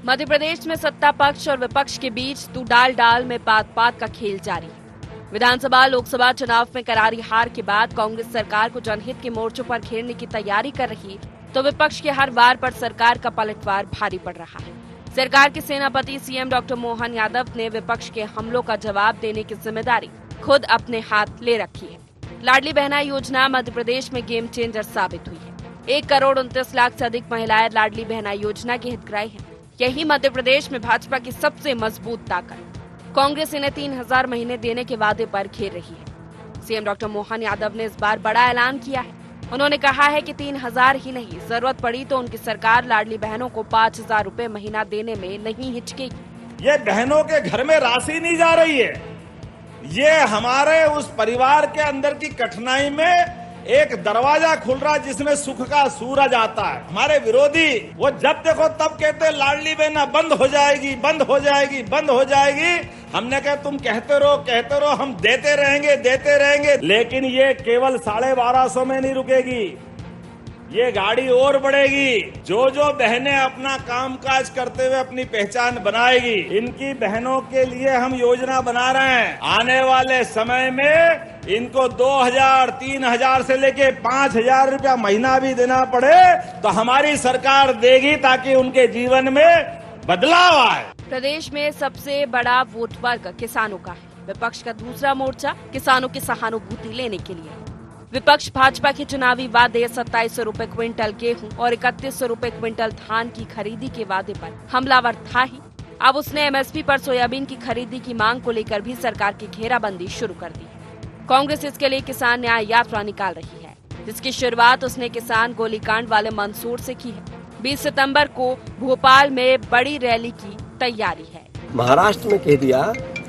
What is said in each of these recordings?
मध्य प्रदेश में सत्ता पक्ष और विपक्ष के बीच तू डाल डाल में पात पात का खेल जारी है। विधानसभा लोकसभा चुनाव में करारी हार के बाद कांग्रेस सरकार को जनहित के मोर्चों पर घेरने की तैयारी कर रही, तो विपक्ष के हर वार पर सरकार का पलटवार भारी पड़ रहा है। सरकार के सेनापति सीएम डॉक्टर मोहन यादव ने विपक्ष के हमलों का जवाब देने की जिम्मेदारी खुद अपने हाथ ले रखी है। लाडली बहना योजना मध्य प्रदेश में गेम चेंजर साबित हुई है। 1,29,00,000 से अधिक महिलाएं लाडली बहना योजना की हितग्राही हैं। यही मध्य प्रदेश में भाजपा की सबसे मजबूत ताकत। कांग्रेस इन्हें 3,000 महीने देने के वादे पर घेर रही है। सीएम डॉक्टर मोहन यादव ने इस बार बड़ा ऐलान किया है। उन्होंने कहा है कि 3,000 ही नहीं, जरूरत पड़ी तो उनकी सरकार लाडली बहनों को 5,000 रूपए महीना देने में नहीं हिचकेगी। ये बहनों के घर में राशि नहीं जा रही है, ये हमारे उस परिवार के अंदर की कठिनाई में एक दरवाजा खुल रहा जिसमें सुख का सूरज आता है। हमारे विरोधी वो जब देखो तब कहते लाडली बहना बंद हो जाएगी, बंद हो जाएगी, बंद हो जाएगी। हमने कहा तुम कहते रहो, हम देते रहेंगे, लेकिन ये केवल 1250 में नहीं रुकेगी, ये गाड़ी और बढ़ेगी। जो जो बहनें अपना कामकाज करते हुए अपनी पहचान बनाएगी, इनकी बहनों के लिए हम योजना बना रहे हैं। आने वाले समय में इनको 2,000, 3,000 से लेके 5,000 रुपया महीना भी देना पड़े तो हमारी सरकार देगी, ताकि उनके जीवन में बदलाव आए। प्रदेश में सबसे बड़ा वोट वर्ग किसानों का है। विपक्ष का दूसरा मोर्चा किसानों की सहानुभूति लेने के लिए। विपक्ष भाजपा के चुनावी वादे 2700 रूपए क्विंटल गेहूं और 3100 रूपए क्विंटल धान की खरीदी के वादे पर हमलावर था ही। अब उसने एमएसपी पर सोयाबीन की खरीदी की मांग को लेकर भी सरकार की घेराबंदी शुरू कर दी है। कांग्रेस इसके लिए किसान न्याय यात्रा निकाल रही है, जिसकी शुरुआत उसने किसान गोलीकांड वाले मंदसौर से की है। 20 सितंबर को भोपाल में बड़ी रैली की तैयारी है। महाराष्ट्र में कह दिया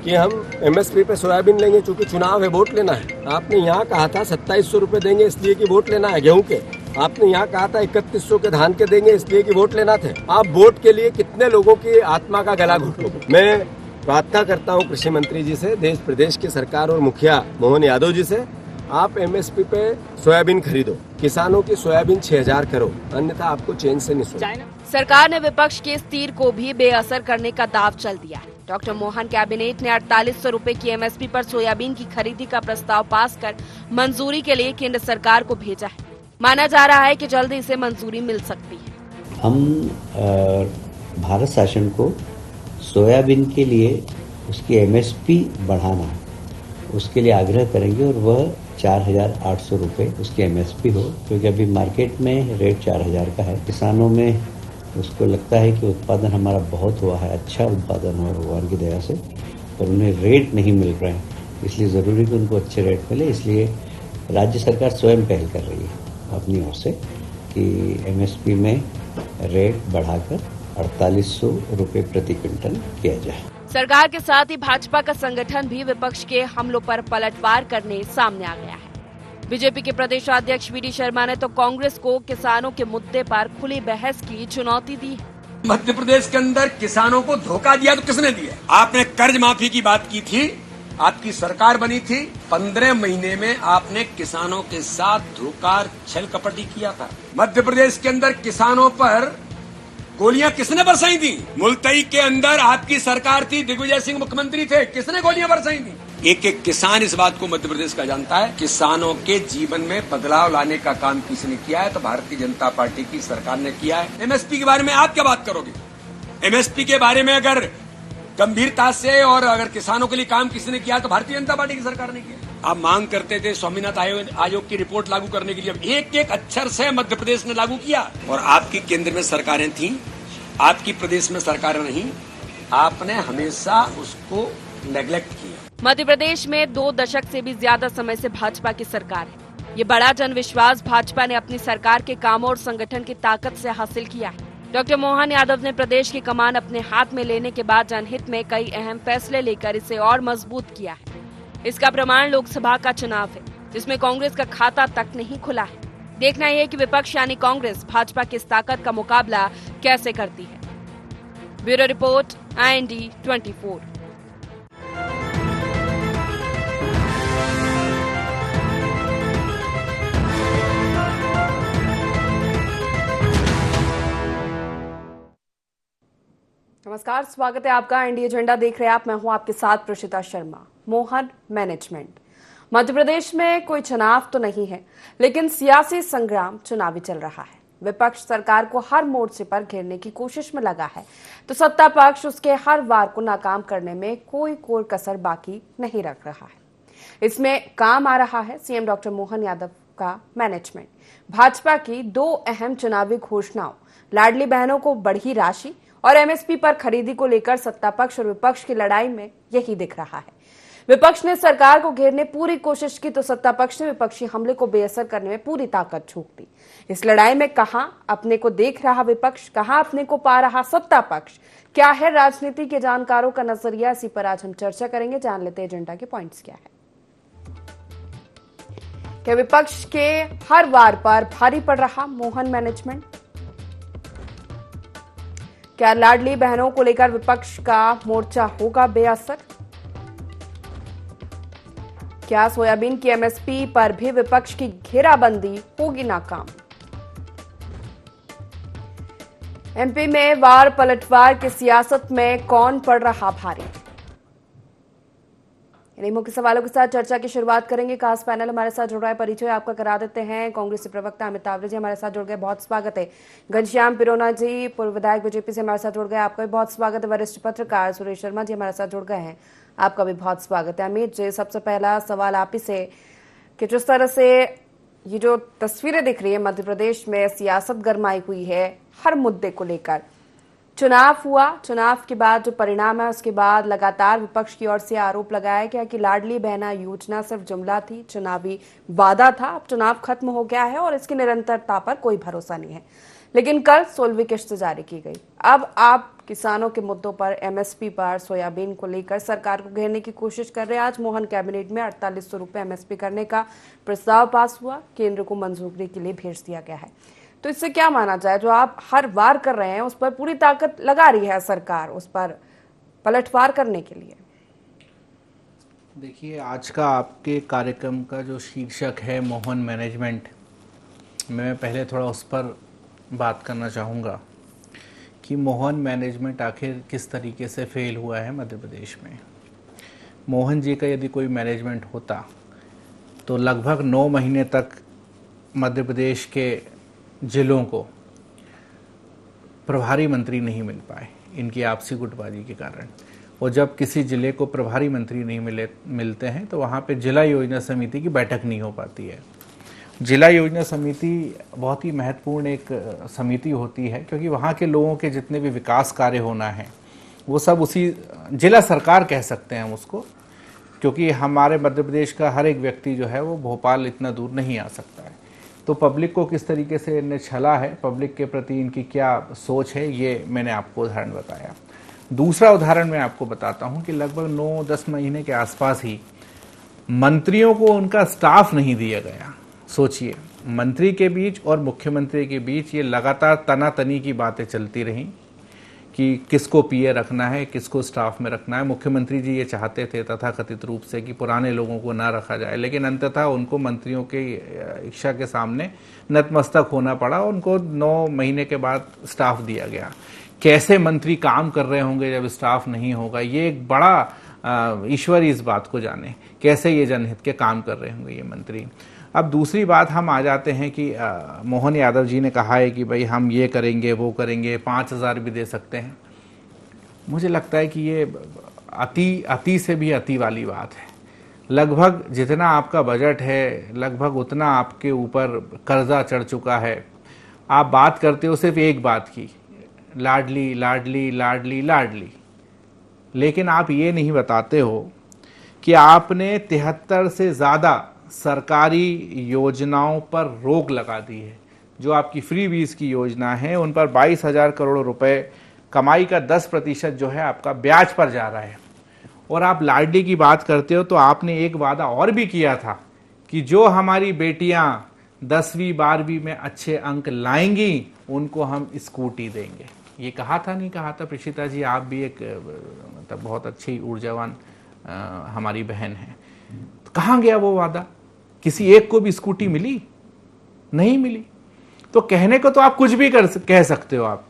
कि हम एमएसपी पे सोयाबीन लेंगे, चूंकि चुनाव है, वोट लेना है। आपने यहाँ कहा था 2700 रूपये देंगे इसलिए कि वोट लेना है गेहूं के। आपने यहाँ कहा था 3100 के धान के देंगे इसलिए कि वोट लेना थे। आप वोट के लिए कितने लोगों की आत्मा का गला घोट लोगे। मैं प्रार्थना करता हूँ कृषि मंत्री जी से, देश प्रदेश की सरकार और मुखिया मोहन यादव जी से, आप एमएसपी पे सोयाबीन खरीदो, किसानों की सोयाबीन 6,000 करो, अन्यथा आपको चैन से नहीं सोना। सरकार ने विपक्ष के इस तीर को भी बेअसर करने का दाव चल दिया है। डॉक्टर मोहन कैबिनेट ने 4800 रूपए की एमएसपी पर सोयाबीन की खरीदी का प्रस्ताव पास कर मंजूरी के लिए केंद्र सरकार को भेजा है। माना जा रहा है कि जल्द इसे मंजूरी मिल सकती है। हम भारत शासन को सोयाबीन के लिए उसकी एमएसपी बढ़ाना, उसके लिए आग्रह करेंगे और वह 4,800 रूपये उसकी एमएसपी हो, क्योंकि अभी मार्केट में रेट 4,000 का है। किसानों में उसको लगता है कि उत्पादन हमारा बहुत हुआ है, अच्छा उत्पादन हुआ भगवान की दया से, पर उन्हें रेट नहीं मिल रहे हैं, इसलिए ज़रूरी कि उनको अच्छे रेट मिले। इसलिए राज्य सरकार स्वयं पहल कर रही है अपनी ओर से कि एमएसपी में रेट बढ़ाकर 4,800 रुपये प्रति क्विंटल किया जाए। सरकार के साथ ही भाजपा का संगठन भी विपक्ष के हमलों पर पलटवार करने सामने आ गया है। बीजेपी के प्रदेशाध्यक्ष वी डी शर्मा ने तो कांग्रेस को किसानों के मुद्दे पर खुली बहस की चुनौती दी है। मध्य प्रदेश के अंदर किसानों को धोखा दिया तो किसने दिया? आपने कर्ज माफी की बात की थी, आपकी सरकार बनी थी, 15 महीने में आपने किसानों के साथ धोखा छल कपटी किया था। मध्य प्रदेश के अंदर किसानों पर गोलियां किसने बरसाई थी? मुल्तई के अंदर आपकी सरकार थी, दिग्विजय सिंह मुख्यमंत्री थे, किसने गोलियां बरसाई थी? एक एक किसान इस बात को मध्य प्रदेश का जानता है। किसानों के जीवन में बदलाव लाने का काम किसने किया है? तो भारतीय जनता पार्टी की सरकार ने किया है। एमएसपी के बारे में आप क्या बात करोगे? एमएसपी के बारे में अगर गंभीरता से और अगर किसानों के लिए काम किसने किया तो भारतीय जनता पार्टी की सरकार ने किया। आप मांग करते थे स्वामीनाथन आयोग की रिपोर्ट लागू करने के लिए, एक एक अक्षर से मध्य प्रदेश ने लागू किया। और आपकी केंद्र में सरकारें थीं, आपकी प्रदेश में सरकारें नहीं, आपने हमेशा उसको नेग्लेक्ट किया। मध्य प्रदेश में 2 दशक से भी ज्यादा समय से भाजपा की सरकार है। ये बड़ा जनविश्वास भाजपा ने अपनी सरकार के कामों और संगठन की ताकत से हासिल किया है। डॉक्टर मोहन यादव ने प्रदेश की कमान अपने हाथ में लेने के बाद जनहित में कई अहम फैसले लेकर इसे और मजबूत किया है। इसका प्रमाण लोकसभा का चुनाव है, जिसमें कांग्रेस का खाता तक नहीं खुला है। देखना यह है कि विपक्ष यानी कांग्रेस भाजपा की इस ताकत का मुकाबला कैसे करती है। Bureau report, IND 24। नमस्कार, स्वागत है आपका। इंडिया एजेंडा देख रहे हैं आप, मैं हूं आपके साथ प्रशिता शर्मा। मोहन मैनेजमेंट। मध्य प्रदेश में कोई चुनाव तो नहीं है, लेकिन सियासी संग्राम चुनावी चल रहा है। विपक्ष सरकार को हर मोर्चे पर घेरने की कोशिश में लगा है, तो सत्ता पक्ष उसके हर वार को नाकाम करने में कोई कसर बाकी नहीं रख रहा है। इसमें काम आ रहा है सीएम डॉक्टर मोहन यादव का मैनेजमेंट। भाजपा की दो अहम चुनावी घोषणाओं, लाडली बहनों को बढ़ी राशि और एमएसपी पर खरीदी को लेकर सत्ता पक्ष और विपक्ष की लड़ाई में यही दिख रहा है। विपक्ष ने सरकार को घेरने पूरी कोशिश की, तो सत्ता पक्ष ने विपक्षी हमले को बेअसर करने में पूरी ताकत झोंक दी। इस लड़ाई में कहां अपने को देख रहा विपक्ष, कहां अपने को पा रहा सत्ता पक्ष, क्या है राजनीति के जानकारों का नजरिया, इसी पर आज हम चर्चा करेंगे। जान लेते हैं एजेंडा के पॉइंट्स क्या है। क्या विपक्ष के हर वार पर भारी पड़ रहा मोहन मैनेजमेंट? क्या लाडली बहनों को लेकर विपक्ष का मोर्चा होगा बेअसर? क्या सोयाबीन की एमएसपी पर भी विपक्ष की घेराबंदी होगी नाकाम? एमपी में वार पलटवार की सियासत में कौन पड़ रहा भारी? इन्हीं मुख्य सवालों के साथ चर्चा की शुरुआत करेंगे। खास पैनल हमारे साथ जुड़ रहा है, परिचय आपका करा देते हैं। कांग्रेस के प्रवक्ता अमित तावरे जी हमारे साथ जुड़ गए, बहुत स्वागत है। घनश्याम पिरोना जी पूर्व विधायक बीजेपी से हमारे साथ जुड़ गए, आपका भी बहुत स्वागत है। वरिष्ठ पत्रकार सुरेश शर्मा जी हमारे साथ जुड़ गए हैं, आपका भी बहुत स्वागत है। अमित जी, सबसे पहला सवाल आप ही से कि जिस तरह से ये जो तस्वीरें दिख रही है मध्य प्रदेश में, सियासत गरमाई हुई है हर मुद्दे को लेकर। चुनाव हुआ, चुनाव के बाद जो परिणाम है उसके बाद लगातार विपक्ष की ओर से आरोप लगाया गया कि लाडली बहना योजना सिर्फ जुमला थी, चुनावी वादा था। अब चुनाव खत्म हो गया है और इसकी निरंतरता पर कोई भरोसा नहीं है। लेकिन कल 16वीं किश्त जारी की गई। अब आप किसानों के मुद्दों पर, एमएसपी पर, सोयाबीन को लेकर सरकार को घेरने की कोशिश कर रहे हैं। आज मोहन कैबिनेट में 4800 रुपए एमएसपी करने का प्रस्ताव पास हुआ, केंद्र को मंजूरी के लिए भेज दिया गया है। तो इससे क्या माना जाए, जो आप हर वार कर रहे हैं उस पर पूरी ताकत लगा रही है सरकार, उस पर पलटवार करने के लिए? देखिए, आज का आपके कार्यक्रम का जो शीर्षक है मोहन मैनेजमेंट, मैं पहले थोड़ा उस पर बात करना चाहूँगा कि मोहन मैनेजमेंट आखिर किस तरीके से फेल हुआ है मध्य प्रदेश में। मोहन जी का यदि कोई मैनेजमेंट होता तो लगभग 9 महीने तक मध्य प्रदेश के जिलों को प्रभारी मंत्री नहीं मिल पाए, इनकी आपसी गुटबाजी के कारण। और जब किसी जिले को प्रभारी मंत्री नहीं मिलते हैं तो वहाँ पे जिला योजना समिति की बैठक नहीं हो पाती है। जिला योजना समिति बहुत ही महत्वपूर्ण एक समिति होती है, क्योंकि वहाँ के लोगों के जितने भी विकास कार्य होना है वो सब उसी जिला सरकार कह सकते हैं हम उसको, क्योंकि हमारे मध्य प्रदेश का हर एक व्यक्ति जो है वो भोपाल इतना दूर नहीं आ सकता है। तो पब्लिक को किस तरीके से इन्हें छला है, पब्लिक के प्रति इनकी क्या सोच है, ये मैंने आपको उदाहरण बताया। दूसरा उदाहरण मैं आपको बताता हूँ कि लगभग 9-10 महीने के आसपास ही मंत्रियों को उनका स्टाफ नहीं दिया गया। सोचिए, मंत्री के बीच और मुख्यमंत्री के बीच ये लगातार तनातनी की बातें चलती रहीं कि किसको पीए रखना है, किसको स्टाफ में रखना है। मुख्यमंत्री जी ये चाहते थे तथाकथित रूप से कि पुराने लोगों को ना रखा जाए, लेकिन अंततः उनको मंत्रियों के इच्छा के सामने नतमस्तक होना पड़ा। उनको 9 महीने के बाद स्टाफ दिया गया। कैसे मंत्री काम कर रहे होंगे जब स्टाफ नहीं होगा, ये एक बड़ा ईश्वर इस बात को जाने, कैसे ये जनहित के काम कर रहे होंगे ये मंत्री। अब दूसरी बात हम आ जाते हैं कि मोहन यादव जी ने कहा है कि भाई हम ये करेंगे वो करेंगे, 5000 भी दे सकते हैं। मुझे लगता है कि ये अति से भी अति वाली बात है। लगभग जितना आपका बजट है लगभग उतना आपके ऊपर कर्जा चढ़ चुका है। आप बात करते हो सिर्फ एक बात की, लाडली लाडली लाडली लाडली, लेकिन आप ये नहीं बताते हो कि आपने 73 से ज़्यादा सरकारी योजनाओं पर रोक लगा दी है। जो आपकी फ्री बीज की योजना है उन पर 22,000 करोड़ रुपए कमाई का 10% जो है आपका ब्याज पर जा रहा है। और आप लाडली की बात करते हो तो आपने एक वादा और भी किया था कि जो हमारी बेटियां 10वीं 12वीं में अच्छे अंक लाएंगी उनको हम स्कूटी देंगे। ये कहा था नहीं कहा था? प्रशिता जी, आप भी एक मतलब बहुत अच्छी ऊर्जावान हमारी बहन है। तो कहाँ गया वो वादा? किसी एक को भी स्कूटी मिली? नहीं मिली। तो कहने को तो आप कुछ भी कह सकते हो आप,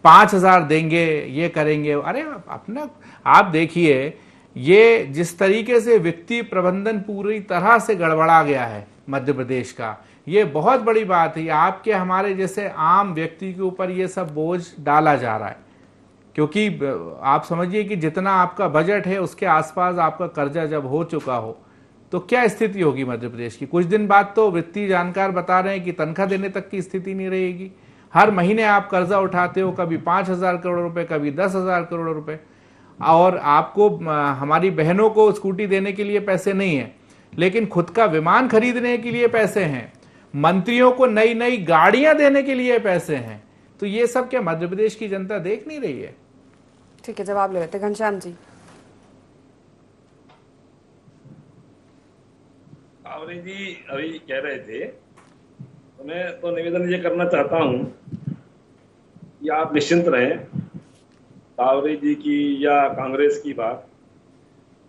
5,000 देंगे, ये करेंगे। अरे अपना आप देखिए, ये जिस तरीके से वित्तीय प्रबंधन पूरी तरह से गड़बड़ा गया है मध्य प्रदेश का, ये बहुत बड़ी बात है। आपके हमारे जैसे आम व्यक्ति के ऊपर ये सब बोझ डाला जा रहा है, क्योंकि आप समझिए कि जितना आपका बजट है उसके आसपास आपका कर्जा जब हो चुका हो तो क्या स्थिति होगी मध्य प्रदेश की। कुछ दिन बाद तो वित्तीय जानकार बता रहे हैं कि तनख्वाह देने तक की स्थिति नहीं रहेगी। हर महीने आप कर्जा उठाते हो, कभी 5,000 करोड़ रुपए, कभी 10,000 करोड़ रुपए, और आपको हमारी बहनों को स्कूटी देने के लिए पैसे नहीं है, लेकिन खुद का विमान खरीदने के लिए पैसे हैं, मंत्रियों को नई नई गाड़ियां देने के लिए पैसे हैं। तो ये सब क्या मध्य प्रदेश की जनता देख नहीं रही है? ठीक है, जवाब ले लेते घनश्याम जी। आवरे जी अभी कह रहे थे, तो मैं तो निवेदन ये करना चाहता हूं कि आप निश्चिंत रहें। तावरे जी की या कांग्रेस की बात,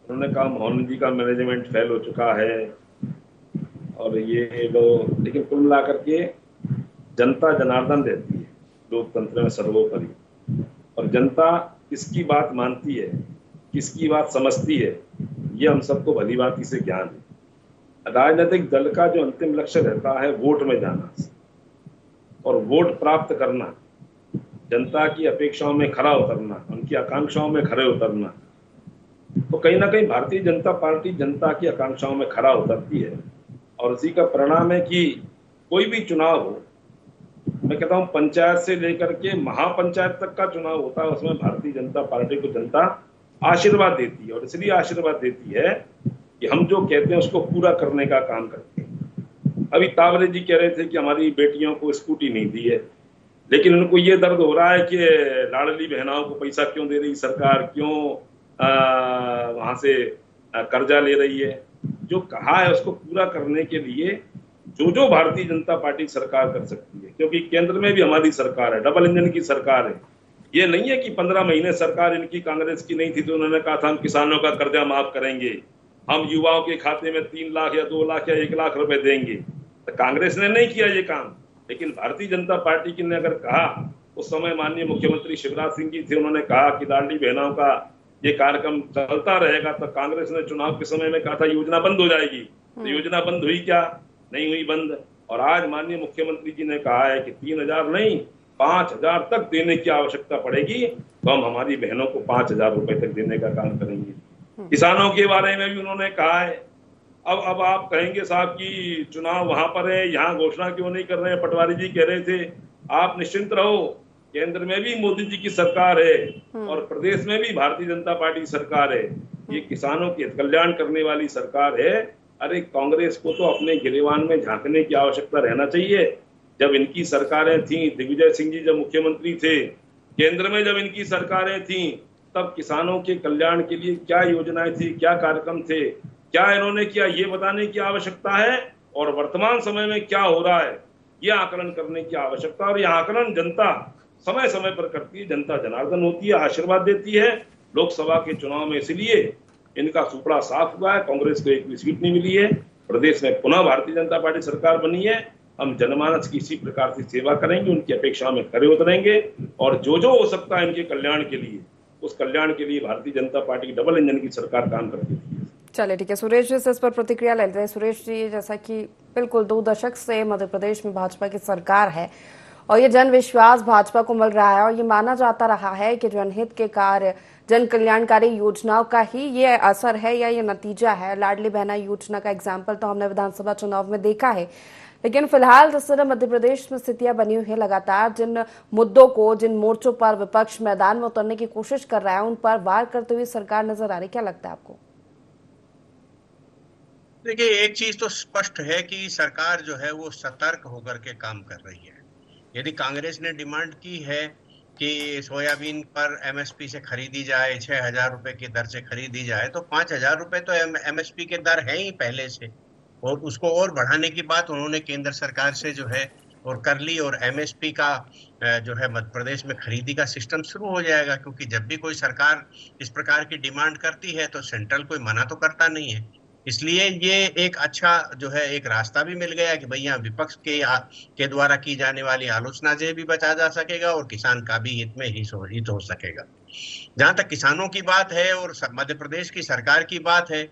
उन्होंने कहा मोहन जी का मैनेजमेंट फेल हो चुका है और ये लोग, लेकिन कुल मिला करके जनता जनार्दन देती है लोकतंत्र में सर्वोपरि, और जनता किसकी बात मानती है, किसकी बात समझती है, ये हम सबको भली भांति से ज्ञान है। राजनीतिक दल का जो अंतिम लक्ष्य रहता है वोट में जाना और वोट प्राप्त करना, जनता की अपेक्षाओं में खरा उतरना, उनकी आकांक्षाओं में खरे उतरना। तो कहीं ना कहीं भारतीय जनता पार्टी जनता की आकांक्षाओं में खरा उतरती है, और उसी का परिणाम है कि कोई भी चुनाव हो, मैं कहता हूं पंचायत से लेकर के महापंचायत तक का चुनाव होता है, उसमें भारतीय जनता पार्टी को जनता आशीर्वाद देती है, और इसलिए आशीर्वाद देती है कि हम जो कहते हैं उसको पूरा करने का काम करते हैं। अभी तावरे जी कह रहे थे कि हमारी बेटियों को स्कूटी नहीं दी है, लेकिन उनको ये दर्द हो रहा है कि लाडली बहनाओं को पैसा क्यों दे रही सरकार, क्यों वहां से कर्जा ले रही है। जो कहा है उसको पूरा करने के लिए जो भारतीय जनता पार्टी सरकार कर सकती है, क्योंकि केंद्र में भी हमारी सरकार है, डबल इंजन की सरकार है। ये नहीं है कि 15 महीने सरकार इनकी कांग्रेस की नहीं थी तो उन्होंने कहा था हम किसानों का कर्जा माफ करेंगे, हम युवाओं के खाते में 3 लाख या 2 लाख या 1 लाख रुपए देंगे। तो कांग्रेस ने नहीं किया ये काम, लेकिन भारतीय जनता पार्टी की ने अगर कहा, उस समय माननीय मुख्यमंत्री शिवराज सिंह जी थे, उन्होंने कहा कि लाडली बहनों का ये कार्यक्रम चलता रहेगा, तो कांग्रेस ने चुनाव के समय में कहा था योजना बंद हो जाएगी। तो योजना बंद हुई क्या? नहीं हुई बंद। और आज माननीय मुख्यमंत्री जी ने कहा है कि 3,000 नहीं 5,000 तक देने की आवश्यकता पड़ेगी, तो हम हमारी बहनों को 5,000 रुपए तक देने का काम करेंगे। किसानों के बारे में भी उन्होंने कहा है। अब आप कहेंगे साहब कि चुनाव वहां पर है, यहाँ घोषणा क्यों नहीं कर रहे हैं? पटवारी जी कह रहे थे, आप निश्चिंत रहो, केंद्र में भी मोदी जी की सरकार है और प्रदेश में भी भारतीय जनता पार्टी सरकार है। ये किसानों के कल्याण करने वाली सरकार है। अरे कांग्रेस को तो अपने गिरेबान में झांकने की आवश्यकता रहना चाहिए। जब इनकी सरकारें थी, दिग्विजय सिंह जी जब मुख्यमंत्री थे, केंद्र में जब इनकी सरकारें थी, तब किसानों के कल्याण के लिए क्या योजनाएं थी, क्या कार्यक्रम थे, क्या इन्होंने किया, ये बताने की आवश्यकता है। और वर्तमान समय में क्या हो रहा है, ये आकलन करने की आवश्यकता। और ये आकलन जनता समय समय पर करती है, जनता जनार्दन होती है, आशीर्वाद देती है। लोकसभा के चुनाव में इसलिए इनका सुपड़ा साफ हुआ है, कांग्रेस को एक भी सीट नहीं मिली है, प्रदेश में पुनः भारतीय जनता पार्टी सरकार बनी है। हम जनमानस की इसी प्रकार से सेवा करेंगे, उनकी अपेक्षाओं में खरे उतरेंगे और जो हो सकता है इनके कल्याण के लिए, उस कल्याण के लिए भारतीय जनता पार्टी की डबल इंजन की सरकार काम करती है। चलिए ठीक है, सुरेश जी से इस पर प्रतिक्रिया ले लेते हैं। सुरेश जी, जैसा कि बिल्कुल 2 दशक से मध्य प्रदेश में भाजपा की सरकार है और ये जन विश्वास भाजपा को मिल रहा है और ये माना जाता रहा है कि जनहित के कार्य, जन कल्याणकारी योजनाओं का ही ये असर है या ये नतीजा है। लाडली बहना योजना का एग्जाम्पल तो हमने विधानसभा चुनाव में देखा है, लेकिन फिलहाल जिस तरह मध्य प्रदेश में स्थितियां बनी हुई है, लगातार जिन मुद्दों को, जिन मोर्चों पर विपक्ष मैदान में उतरने की कोशिश कर रहा है, उन पर वार करते हुए सरकार नजर आ रही, क्या लगता है आपको? देखिए, एक चीज तो स्पष्ट है कि सरकार जो है वो सतर्क होकर के काम कर रही है। यदि कांग्रेस ने डिमांड की है कि सोयाबीन पर एमएसपी से खरीदी जाए, 6,000 रुपए की दर से खरीदी जाए, तो 5,000 रुपए तो एमएसपी के दर है ही पहले से, और उसको और बढ़ाने की बात उन्होंने केंद्र सरकार से जो है और कर ली, और एमएसपी का जो है मध्य प्रदेश में खरीदी का सिस्टम शुरू हो जाएगा। क्योंकि जब भी कोई सरकार इस प्रकार की डिमांड करती है तो सेंट्रल कोई मना तो करता नहीं है। इसलिए ये एक अच्छा जो है एक रास्ता भी मिल गया कि भाई यहाँ विपक्ष के द्वारा की जाने वाली आलोचना से भी बचा जा सकेगा और किसान का भी हित में हित हो सकेगा। जहां तक किसानों की बात है और मध्य प्रदेश की सरकार की बात है,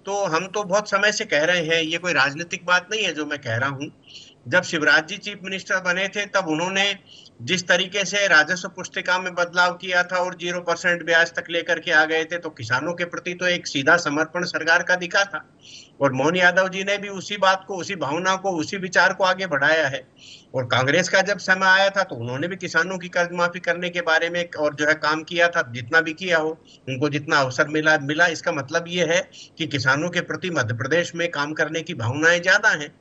तो हम तो बहुत समय से कह रहे हैं, ये कोई राजनीतिक बात नहीं है जो मैं कह रहा हूं। जब शिवराज जी चीफ मिनिस्टर बने थे तब उन्होंने जिस तरीके से राजस्व पुस्तिका में बदलाव किया था और 0% ब्याज तक लेकर के आ गए थे, तो किसानों के प्रति तो एक सीधा समर्पण सरकार का दिखा था। और मोहन यादव जी ने भी उसी बात को, उसी भावना को, उसी विचार को आगे बढ़ाया है। और कांग्रेस का जब समय आया था तो उन्होंने भी किसानों की कर्ज माफी करने के बारे में और जो है काम किया था, जितना भी किया हो, उनको जितना अवसर मिला। इसका मतलब ये है कि किसानों के प्रति मध्य प्रदेश में काम करने की भावनाएं ज्यादा हैं।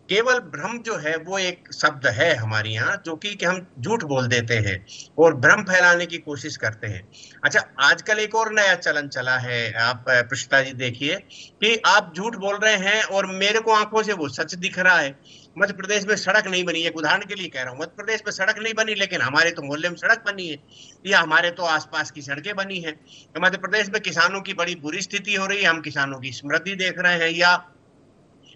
केवल भ्रम जो है वो एक शब्द है हमारे यहाँ, जो कि हम झूठ बोल देते हैं और भ्रम फैलाने की कोशिश करते हैं। अच्छा, आजकल एक और नया चलन चला है, आप पृष्ठा जी देखिए कि आप झूठ बोल रहे हैं और मेरे को आंखों से वो सच दिख रहा है। मध्य प्रदेश में सड़क नहीं बनी, एक उदाहरण के लिए कह रहा हूँ, मध्य प्रदेश में सड़क नहीं बनी लेकिन हमारे तो मोहल्ले में सड़क बनी है, या हमारे तो आसपास की सड़कें बनी है। मध्य प्रदेश में किसानों की बड़ी बुरी स्थिति हो रही है, हम किसानों की समृद्धि देख रहे हैं या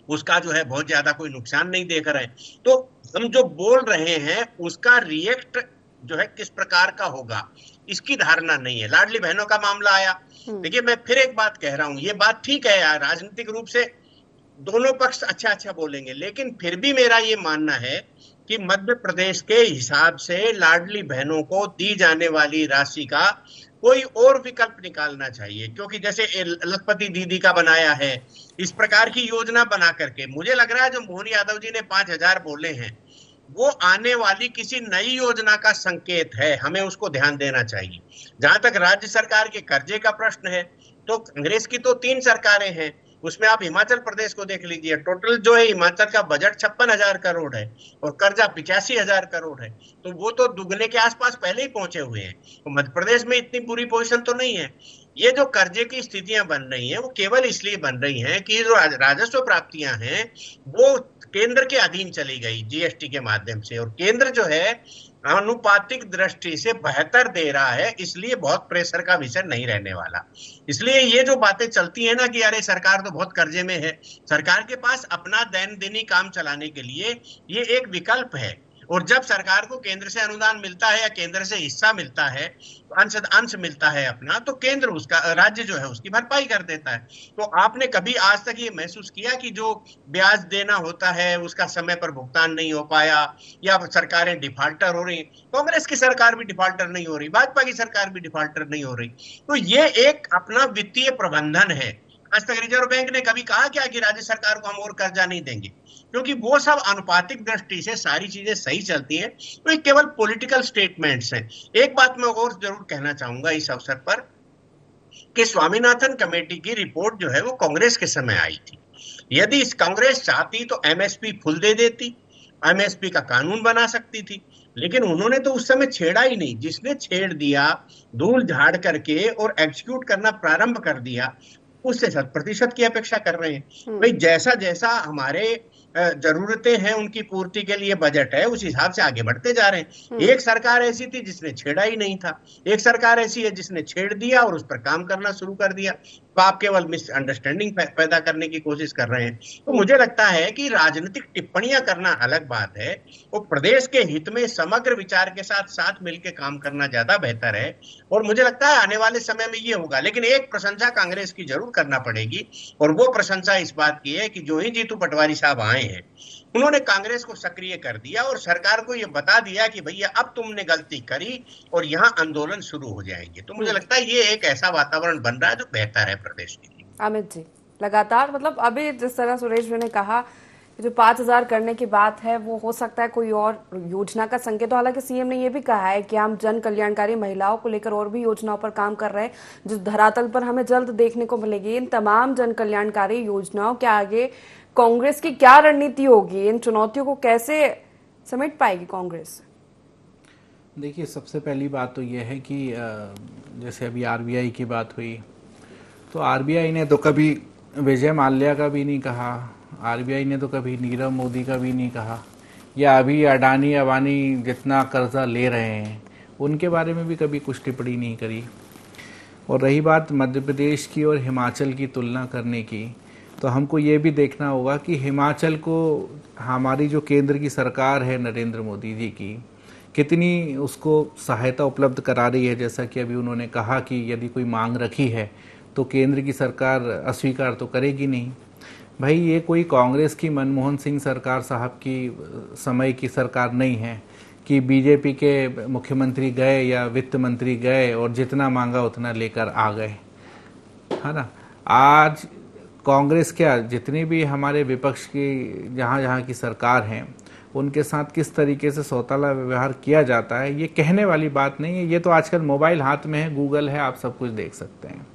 उसका जो है बहुत ज्यादा कोई नुकसान नहीं देख रहे हैं। तो हम जो बोल रहे हैं उसका रिएक्ट जो है किस प्रकार का होगा, इसकी धारणा नहीं है। लाडली बहनों का मामला आया, देखिए मैं फिर एक बात कह रहा हूं, ये बात ठीक है यार, राजनीतिक रूप से दोनों पक्ष अच्छा बोलेंगे, लेकिन फिर भी मेरा ये मानना है कि मध्य प्रदेश के हिसाब से लाडली बहनों को दी जाने वाली राशि का कोई और विकल्प निकालना चाहिए। क्योंकि जैसे लखपति दीदी का बनाया है, इस प्रकार की योजना बना करके, मुझे लग रहा है जो मोहन यादव जी ने 5,000 बोले हैं वो आने वाली किसी नई योजना का संकेत है, हमें उसको ध्यान देना चाहिए। जहां तक राज्य सरकार के कर्जे का प्रश्न है, तो कांग्रेस की तो 3 सरकारें हैं, उसमें आप हिमाचल प्रदेश को देख लीजिए, टोटल जो है हिमाचल का बजट 56,000 करोड़ है और कर्जा 85,000 करोड़ है, तो वो तो दुगने के आसपास पहले ही पहुंचे हुए हैं। तो मध्य प्रदेश में इतनी बुरी पोजीशन तो नहीं है। ये जो कर्जे की स्थितियां बन रही हैं वो केवल इसलिए बन रही हैं कि जो राजस्व प्राप्तियां हैं वो केंद्र के अधीन चली गई जीएसटी के माध्यम से, और केंद्र जो है आनुपातिक दृष्टि से बेहतर दे रहा है, इसलिए बहुत प्रेशर का विषय नहीं रहने वाला। इसलिए ये जो बातें चलती है ना कि अरे सरकार तो बहुत कर्जे में है, सरकार के पास अपना दैनंदिन काम चलाने के लिए ये एक विकल्प है। और जब सरकार को केंद्र से अनुदान मिलता है या केंद्र से हिस्सा मिलता है, अंश मिलता है अपना, तो केंद्र उसका, राज्य जो है उसकी भरपाई कर देता है। तो आपने कभी आज तक ये महसूस किया कि जो ब्याज देना होता है उसका समय पर भुगतान नहीं हो पाया या सरकारें डिफाल्टर हो रही? कांग्रेस की सरकार भी डिफाल्टर नहीं हो रही, भाजपा की सरकार भी डिफाल्टर नहीं हो रही। तो ये एक अपना वित्तीय प्रबंधन है। आज तक रिजर्व बैंक ने कभी कहा क्या कि राज्य सरकार को हम और कर्जा नहीं देंगे? क्योंकि वो सब अनुपातिक दृष्टि से सारी चीजें सही चलती हैं। तो ये केवल पॉलिटिकल स्टेटमेंट्स हैं। एक बात मैं और जरूर कहना चाहूंगा इस अवसर पर कि स्वामीनाथन कमेटी की रिपोर्ट जो है वो कांग्रेस के समय आई थी। यदि इस कांग्रेस चाहती तो एमएसपी फुल दे देती, एमएसपी का कानून बना सकती थी, लेकिन उन्होंने तो उस समय छेड़ा ही नहीं। जिसने छेड़ दिया, धूल झाड़ करके और एग्जीक्यूट करना प्रारंभ कर दिया, उससे 100% की अपेक्षा कर रहे हैं। भाई जैसा जैसा हमारे जरूरतें हैं उनकी पूर्ति के लिए बजट है, उस हिसाब से आगे बढ़ते जा रहे हैं। एक सरकार ऐसी थी जिसने छेड़ा ही नहीं था, एक सरकार ऐसी है जिसने छेड़ दिया और उस पर काम करना शुरू कर दिया। तो आप केवल मिसअंडरस्टैंडिंग पैदा करने की कोशिश कर रहे हैं। तो मुझे लगता है कि राजनीतिक टिप्पणियां करना अलग बात है, वो प्रदेश के हित में समग्र विचार के साथ मिलकर काम करना ज्यादा बेहतर है। और मुझे लगता है आने वाले समय में ये होगा। लेकिन एक प्रशंसा कांग्रेस की जरूर करना पड़ेगी, और वो प्रशंसा इस बात की है कि जो ही जीतू पटवारी साहब आए हैं उन्होंने कांग्रेस को सक्रिय कर दिया और सरकार को ये बता दिया कि भैया अब तुमने गलती करी और यहाँ आंदोलन शुरू हो जाएंगे। तो मुझे लगता है ये एक ऐसा वातावरण बन रहा है जो बेहतर है प्रदेश के लिए। अमित जी, लगातार मतलब अभी जिस तरह सुरेश जी ने कहा जो 5,000 करने की बात है वो हो सकता है कोई और योजना का संकेत हो। हालांकि सीएम ने ये भी कहा है कि हम जन कल्याणकारी महिलाओं को लेकर और भी योजनाओं पर काम कर रहे हैं जो धरातल पर हमें जल्द देखने को मिलेगी। इन तमाम जन कल्याणकारी योजनाओं के आगे कांग्रेस की क्या रणनीति होगी? इन चुनौतियों को कैसे समेट पाएगी कांग्रेस? देखिए, सबसे पहली बात तो यह है कि जैसे अभी आरबीआई की बात हुई, तो आरबीआई ने तो कभी विजय माल्या का भी नहीं कहा, आरबीआई ने तो कभी नीरव मोदी का भी नहीं कहा, या अभी अडानी अंबानी जितना कर्जा ले रहे हैं उनके बारे में भी कभी कुछ टिप्पणी नहीं करी। और रही बात मध्य प्रदेश की और हिमाचल की तुलना करने की, तो हमको ये भी देखना होगा कि हिमाचल को हमारी जो केंद्र की सरकार है नरेंद्र मोदी जी की, कितनी उसको सहायता उपलब्ध करा रही है। जैसा कि अभी उन्होंने कहा कि यदि कोई मांग रखी है तो केंद्र की सरकार अस्वीकार तो करेगी नहीं। भाई ये कोई कांग्रेस की मनमोहन सिंह सरकार साहब की समय की सरकार नहीं है कि बीजेपी के मुख्यमंत्री गए या वित्त मंत्री गए और जितना मांगा उतना लेकर आ गए, है ना। आज कांग्रेस क्या, जितनी भी हमारे विपक्ष की जहाँ जहाँ की सरकार हैं उनके साथ किस तरीके से सौतेला व्यवहार किया जाता है, ये कहने वाली बात नहीं है। ये तो आजकल मोबाइल हाथ में है, गूगल है, आप सब कुछ देख सकते हैं।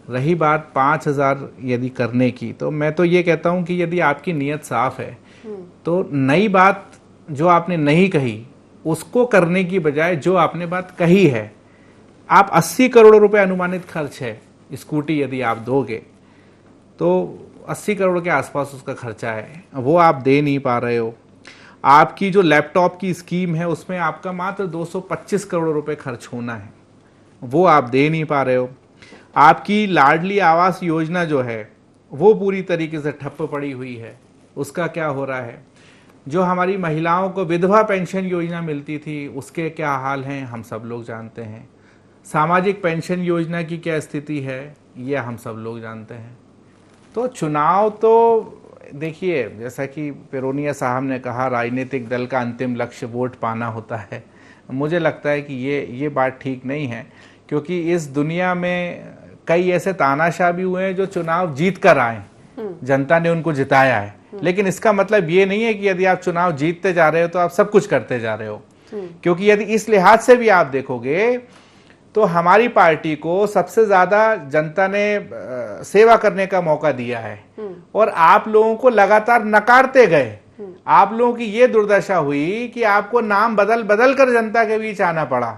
रही बात 5,000 यदि करने की, तो मैं तो ये कहता हूँ कि यदि आपकी नीयत साफ है तो नई बात जो आपने नहीं कही उसको करने की बजाय जो आपने बात कही है, आप 80 करोड़ रुपए अनुमानित खर्च है स्कूटी यदि आप दोगे तो 80 करोड़ के आसपास उसका खर्चा है, वो आप दे नहीं पा रहे हो। आपकी जो लैपटॉप की स्कीम है उसमें आपका मात्र 225 करोड़ रुपए खर्च होना है, वो आप दे नहीं पा रहे हो। आपकी लाडली आवास योजना जो है वो पूरी तरीके से ठप्प पड़ी हुई है, उसका क्या हो रहा है। जो हमारी महिलाओं को विधवा पेंशन योजना मिलती थी उसके क्या हाल हैं हम सब लोग जानते हैं। सामाजिक पेंशन योजना की क्या स्थिति है ये हम सब लोग जानते हैं। तो चुनाव तो देखिए, जैसा कि पिरोनिया साहब ने कहा, राजनीतिक दल का अंतिम लक्ष्य वोट पाना होता है। मुझे लगता है कि ये बात ठीक नहीं है, क्योंकि इस दुनिया में कई ऐसे तानाशाह भी हुए हैं जो चुनाव जीत कर आए, जनता ने उनको जिताया है, लेकिन इसका मतलब ये नहीं है कि यदि आप चुनाव जीतते जा रहे हो तो आप सब कुछ करते जा रहे हो। क्योंकि यदि इस लिहाज से भी आप देखोगे तो हमारी पार्टी को सबसे ज्यादा जनता ने सेवा करने का मौका दिया है और आप लोगों को लगातार नकारते गए। आप लोगों की ये दुर्दशा हुई कि आपको नाम बदल बदल कर जनता के बीच आना पड़ा।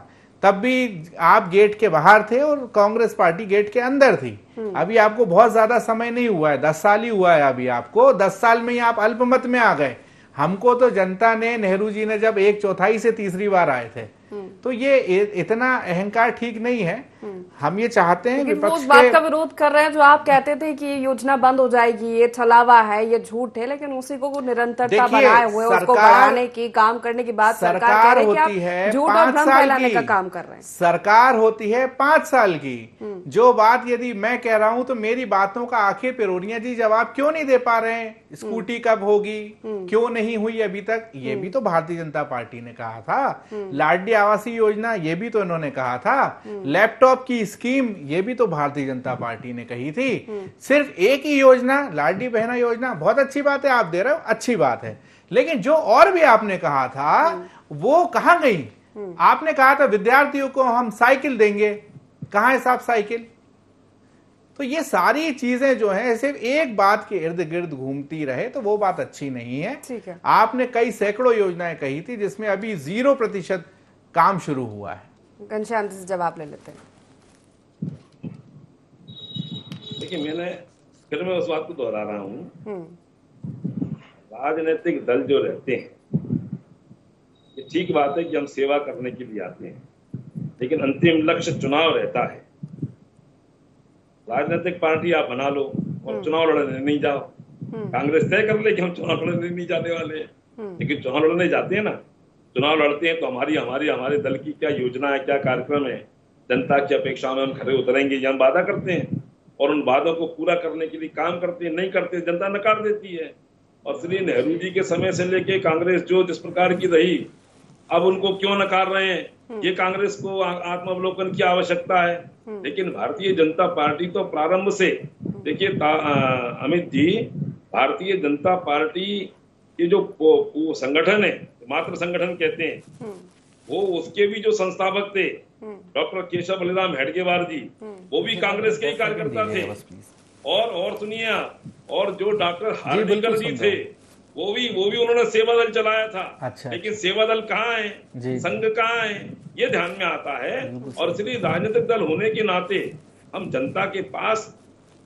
तब भी आप गेट के बाहर थे और कांग्रेस पार्टी गेट के अंदर थी। अभी आपको बहुत ज्यादा समय नहीं हुआ है, 10 साल ही हुआ है अभी आपको। 10 साल में ही आप अल्पमत में आ गए। हमको तो जनता ने, नेहरू जी ने जब 1/4 से तीसरी बार आए थे, तो ये इतना अहंकार ठीक नहीं है। हम ये चाहते हैं विपक्ष उस बात का विरोध कर रहे हैं जो आप कहते थे कि ये योजना बंद हो जाएगी, ये छलावा है, ये झूठ है, लेकिन उसी को निरंतरता बनाए हुए उसको बढ़ाने की, काम करने की बात सरकार होती है, झूठ और भ्रम फैलाने का काम कर रहे हैं। सरकार होती है 5 साल की। जो बात यदि मैं कह रहा हूं तो मेरी बातों का आखिर पिरोनिया जी जवाब क्यों नहीं दे पा रहे हैं? स्कूटी कब होगी, क्यों नहीं हुई अभी तक? ये भी तो भारतीय जनता पार्टी ने कहा था। लाडली आवासीय योजना, ये भी तो इन्होंने कहा था। लैपटॉप की स्कीम, ये भी तो भारतीय जनता पार्टी ने कही थी। सिर्फ एक ही योजना, लाडली बहना योजना, बहुत अच्छी बात है, आप दे रहे हो, अच्छी बात है, लेकिन जो और भी आपने कहा था वो कहां गई? आपने कहा था विद्यार्थियों को हम साइकिल देंगे, कहां है साहब साइकिल? तो ये सारी चीजें जो है सिर्फ एक बात के इर्द गिर्द घूमती रहे तो वो बात अच्छी नहीं है। ठीक है। आपने कई सैकड़ों योजनाएं कही थी जिसमें अभी 0% काम शुरू हुआ है। घनश्याम जी से जवाब ले लेते हैं। देखिए, मैंने फिर मैं उस बात को दोहरा रहा हूं, राजनीतिक दल जो रहते हैं, ये ठीक बात है कि हम सेवा करने के लिए आते हैं, लेकिन अंतिम लक्ष्य चुनाव रहता है। राजनीतिक पार्टी आप बना लो और चुनाव लड़ने नहीं जाओ। कांग्रेस तय कर ले कि हम चुनाव लड़ने नहीं जाने वाले हैं, लेकिन चुनाव लड़ने जाते हैं ना। चुनाव लड़ते हैं तो हमारे दल की क्या योजना है, क्या कार्यक्रम है, जनता की अपेक्षाओं में हम खरे उतरेंगे, ये हम वादा करते हैं और उन वादों को पूरा करने के लिए काम करते हैं। नहीं करते जनता नकार देती है। और श्री नेहरू जी के समय से लेके कांग्रेस जो जिस प्रकार की रही, अब उनको क्यों नकार रहे हैं, ये कांग्रेस को आत्मावलोकन की आवश्यकता है। लेकिन भारतीय जनता पार्टी तो प्रारंभ से, देखिए अमित जी, भारतीय जनता पार्टी के जो वो संगठन है, मात्र संगठन कहते हैं, वो उसके भी जो संस्थापक थे डॉक्टर केशव बलिराम हेडगेवार जी, वो भी कांग्रेस के ही कार्यकर्ता थे। और सुनिए, और जो डॉक्टर हार्दिकर जी थे, वो भी उन्होंने सेवा दल चलाया था। अच्छा, लेकिन सेवा दल कहाँ है, संघ कहाँ है, ये ध्यान में आता है। और इसलिए राजनीतिक दल होने के नाते हम जनता के पास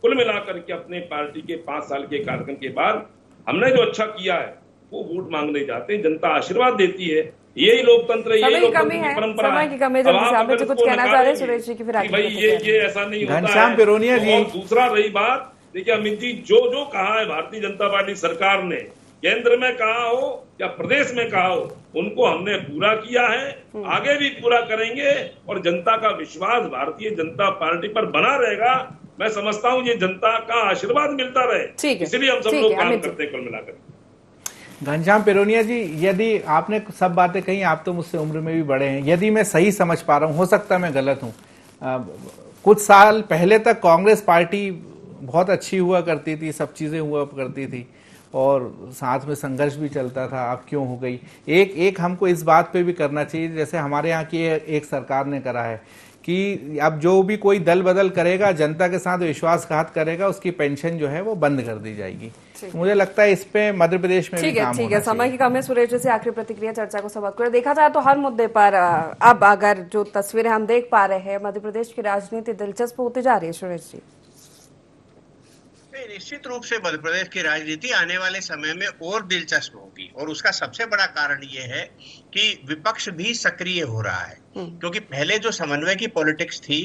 कुल मिलाकर के अपने पार्टी के 5 साल के कार्यक्रम के बाद हमने जो अच्छा किया है वो वोट मांगने जाते हैं। जनता आशीर्वाद देती है, यही लोकतंत्र है, यही लोकतंत्र की परंपरा है। कुछ कहना चाह रहे सुरेश जी की, फिर भाई ये ऐसा नहीं होता है। घनश्याम पिरोनिया जी, और दूसरा रही बात देखिए अमित जी, जो जो कहा है भारतीय जनता पार्टी सरकार ने, केंद्र में कहा हो या प्रदेश में कहा हो, उनको हमने पूरा किया है, आगे भी पूरा करेंगे और जनता का विश्वास भारतीय जनता पार्टी पर बना रहेगा। मैं समझता हूँ ये जनता का आशीर्वाद मिलता रहे, इसलिए हम सब लोग काम करते हैं कुल मिलाकर। घनश्याम पिरोनिया जी, यदि आपने सब बातें कही, आप तो मुझसे उम्र में भी बड़े हैं, यदि मैं सही समझ पा रहा हूँ, हो सकता है मैं गलत हूँ, कुछ साल पहले तक कांग्रेस पार्टी बहुत अच्छी हुआ करती थी, सब चीजें हुआ करती थी और साथ में संघर्ष भी चलता था, अब क्यों हो गई? एक हमको इस बात पे भी करना चाहिए, जैसे हमारे यहाँ की एक सरकार ने करा है कि अब जो भी कोई दल बदल करेगा, जनता के साथ विश्वासघात करेगा, उसकी पेंशन जो है वो बंद कर दी जाएगी। मुझे लगता है इस पे मध्य प्रदेश में भी काम होना चाहिए। ठीक है, समय की कम है। सुरेश जी से आखिरी प्रतिक्रिया, चर्चा को समाप्त करें। देखा जाए तो हर मुद्दे पर अब अगर जो तस्वीरें हम देख पा रहे हैं, मध्य प्रदेश की राजनीति दिलचस्प होती जा रही है। सुरेश जी, निश्चित रूप से मध्य प्रदेश की राजनीति आने वाले समय में और दिलचस्प होगी और उसका सबसे बड़ा कारण ये है कि विपक्ष भी सक्रिय हो रहा है, क्योंकि पहले जो समन्वय की पॉलिटिक्स थी,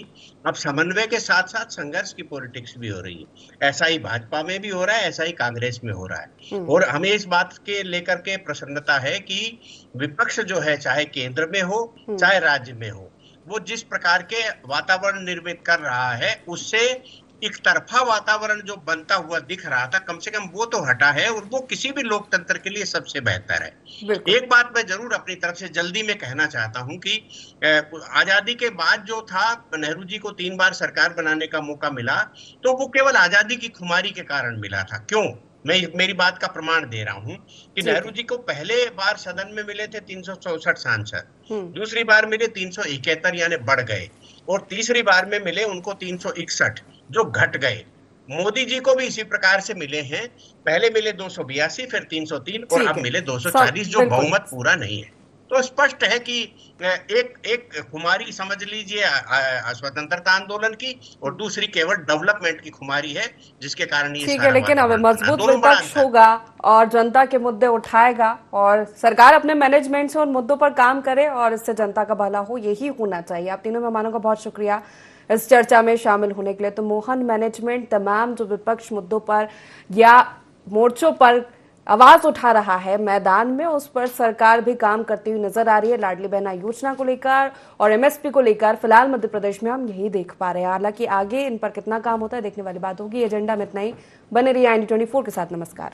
अब समन्वय के साथ साथ संघर्ष की पॉलिटिक्स भी हो रही है। ऐसा ही भाजपा में भी हो रहा है, ऐसा ही कांग्रेस में हो रहा है और हमें इस बात के लेकर के प्रसन्नता है कि विपक्ष जो है, चाहे केंद्र में हो चाहे राज्य में हो, वो जिस प्रकार के वातावरण निर्मित कर रहा है, उससे एक तरफा वातावरण जो बनता हुआ दिख रहा था, कम से कम वो तो हटा है और वो किसी भी लोकतंत्र के लिए सबसे बेहतर है। एक बात मैं जरूर अपनी तरफ से जल्दी में कहना चाहता हूं कि आजादी के बाद जो था, नेहरू जी को 3 बार सरकार बनाने का मौका मिला, तो वो केवल आजादी की खुमारी के कारण मिला था। क्यों? मैं मेरी बात का प्रमाण दे रहा हूं कि नेहरू जी को पहले बार सदन में मिले थे 364 सांसद, दूसरी बार मिले 371 यानी बढ़ गए, और तीसरी बार में मिले उनको 361 जो घट गए। मोदी जी को भी इसी प्रकार से मिले हैं, पहले मिले 282, फिर 303 और अब मिले 240, जो बहुमत पूरा नहीं है। तो स्पष्ट है कि एक खुमारी समझ लीजिए स्वतंत्रता आंदोलन की, और दूसरी केवल डेवलपमेंट की खुमारी है, जिसके कारण ये ठीक है। लेकिन अब मजबूत विपक्ष होगा और जनता के मुद्दे उठाएगा और सरकार अपने मैनेजमेंट से उन मुद्दों पर काम करे और इससे जनता का भला हो, यही होना चाहिए। आप तीनों मेहमानों का बहुत शुक्रिया इस चर्चा में शामिल होने के लिए। तो मोहन मैनेजमेंट तमाम जो विपक्ष मुद्दों पर या मोर्चों पर आवाज उठा रहा है मैदान में, उस पर सरकार भी काम करती हुई नजर आ रही है। लाडली बहना योजना को लेकर और एमएसपी को लेकर फिलहाल मध्य प्रदेश में हम यही देख पा रहे हैं। हालांकि आगे इन पर कितना काम होता है देखने वाली बात होगी। एजेंडा में इतना ही। बने रहिए IND24 के साथ। नमस्कार।